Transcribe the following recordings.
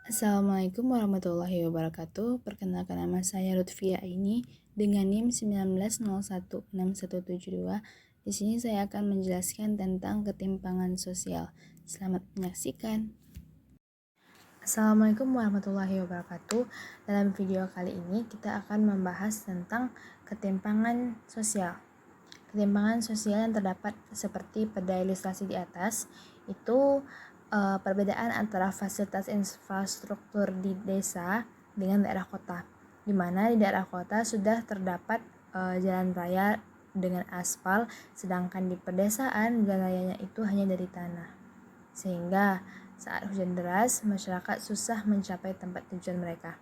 Assalamualaikum warahmatullahi wabarakatuh. Perkenalkan nama saya Lutfia ini dengan NIM 19016172. Di sini saya akan menjelaskan tentang ketimpangan sosial. Selamat menyaksikan. Assalamualaikum warahmatullahi wabarakatuh. Dalam video kali ini kita akan membahas tentang ketimpangan sosial. Ketimpangan sosial yang terdapat seperti pada ilustrasi di atas itu perbedaan antara fasilitas infrastruktur di desa dengan daerah kota, di mana di daerah kota sudah terdapat jalan raya dengan aspal, sedangkan di pedesaan jalan rayanya itu hanya dari tanah, sehingga saat hujan deras masyarakat susah mencapai tempat tujuan mereka.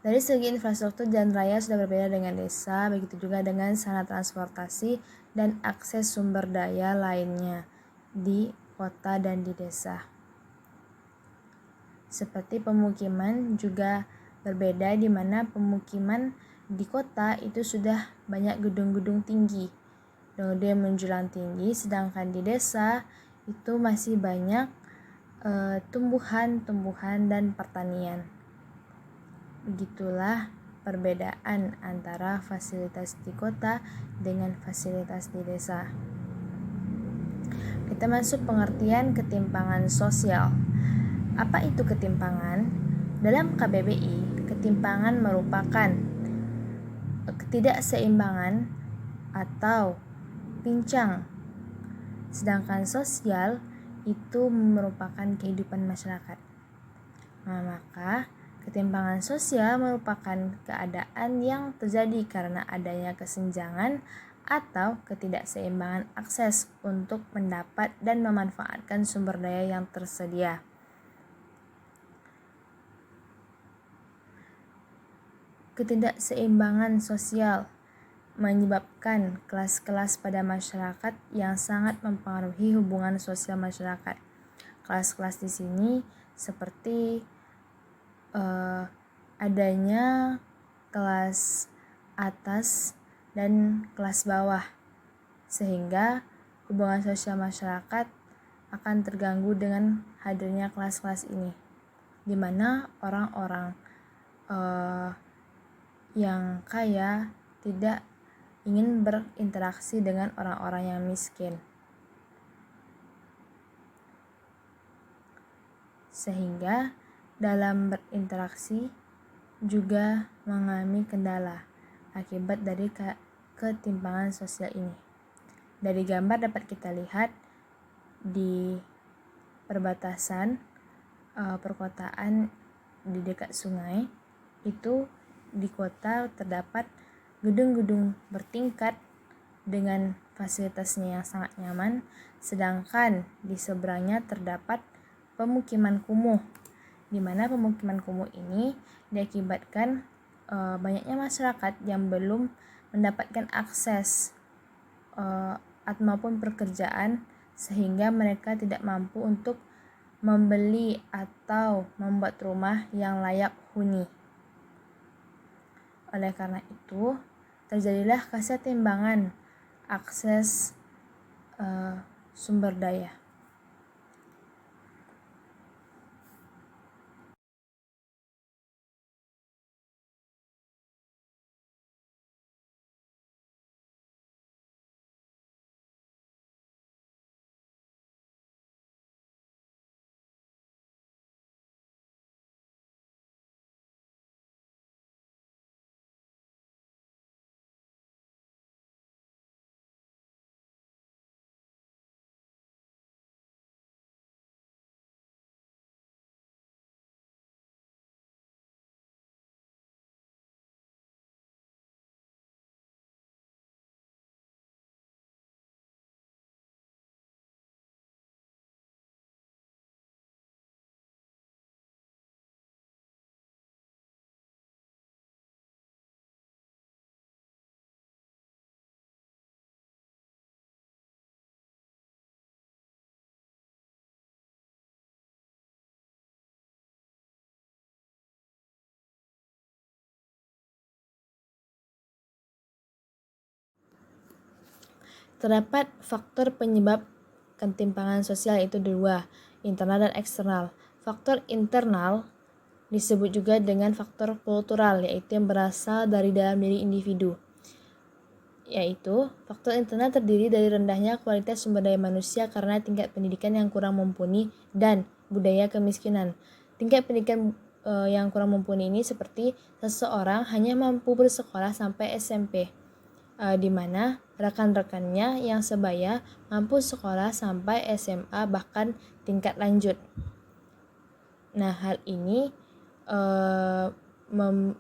Dari segi infrastruktur, jalan raya sudah berbeda dengan desa, begitu juga dengan sarana transportasi dan akses sumber daya lainnya di kota dan di desa. Seperti pemukiman juga berbeda, di mana pemukiman di kota itu sudah banyak gedung-gedung tinggi, gedung menjulang tinggi, sedangkan di desa itu masih banyak tumbuhan-tumbuhan dan pertanian. Begitulah perbedaan antara fasilitas di kota dengan fasilitas di desa. Kita masuk pengertian ketimpangan sosial. Apa itu ketimpangan? Dalam KBBI, ketimpangan merupakan ketidakseimbangan atau pincang. Sedangkan sosial itu merupakan kehidupan masyarakat. Maka ketimpangan sosial merupakan keadaan yang terjadi karena adanya kesenjangan atau ketidakseimbangan akses untuk mendapat dan memanfaatkan sumber daya yang tersedia. Ketidakseimbangan sosial menyebabkan kelas-kelas pada masyarakat yang sangat mempengaruhi hubungan sosial masyarakat. Kelas-kelas di sini seperti adanya kelas atas dan kelas bawah, sehingga hubungan sosial masyarakat akan terganggu dengan hadirnya kelas-kelas ini, di mana orang-orang yang kaya tidak ingin berinteraksi dengan orang-orang yang miskin, sehingga dalam berinteraksi juga mengalami kendala akibat dari ketimpangan sosial ini. Dari gambar dapat kita lihat di perbatasan perkotaan di dekat sungai, itu di kota terdapat gedung-gedung bertingkat dengan fasilitasnya yang sangat nyaman, sedangkan di seberangnya terdapat pemukiman kumuh, di mana pemukiman kumuh ini diakibatkan banyaknya masyarakat yang belum mendapatkan akses maupun pekerjaan, sehingga mereka tidak mampu untuk membeli atau membuat rumah yang layak huni. Oleh karena itu, terjadilah kesetimbangan akses sumber daya. Terdapat faktor penyebab ketimpangan sosial itu dua, internal dan eksternal. Faktor internal disebut juga dengan faktor kultural, yaitu yang berasal dari dalam diri individu. Yaitu, faktor internal terdiri dari rendahnya kualitas sumber daya manusia karena tingkat pendidikan yang kurang mumpuni dan budaya kemiskinan. Tingkat pendidikan yang kurang mumpuni ini seperti seseorang hanya mampu bersekolah sampai SMP, di mana rekan-rekannya yang sebaya mampu sekolah sampai SMA bahkan tingkat lanjut. Nah, hal ini salah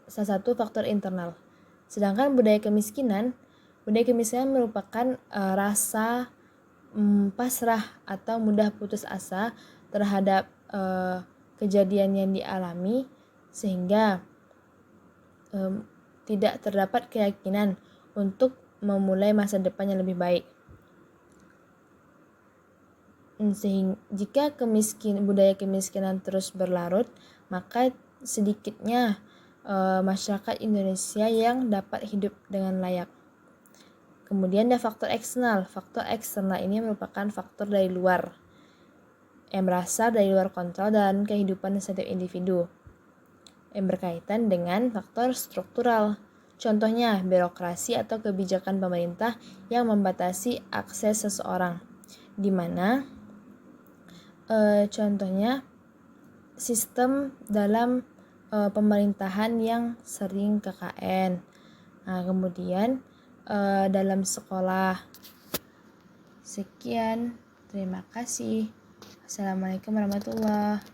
satu faktor internal. Sedangkan budaya kemiskinan merupakan rasa pasrah atau mudah putus asa terhadap kejadian yang dialami, sehingga tidak terdapat keyakinan untuk memulai masa depan yang lebih baik. Sehingga jika budaya kemiskinan terus berlarut, maka sedikitnya masyarakat Indonesia yang dapat hidup dengan layak. Kemudian ada faktor eksternal. Faktor eksternal ini merupakan faktor dari luar yang berasal dari luar kontrol dan kehidupan setiap individu, yang berkaitan dengan faktor struktural. Contohnya, birokrasi atau kebijakan pemerintah yang membatasi akses seseorang, di mana contohnya sistem dalam pemerintahan yang sering KKN. Nah, kemudian dalam sekolah. Sekian, terima kasih. Assalamualaikum warahmatullahi wabarakatuh.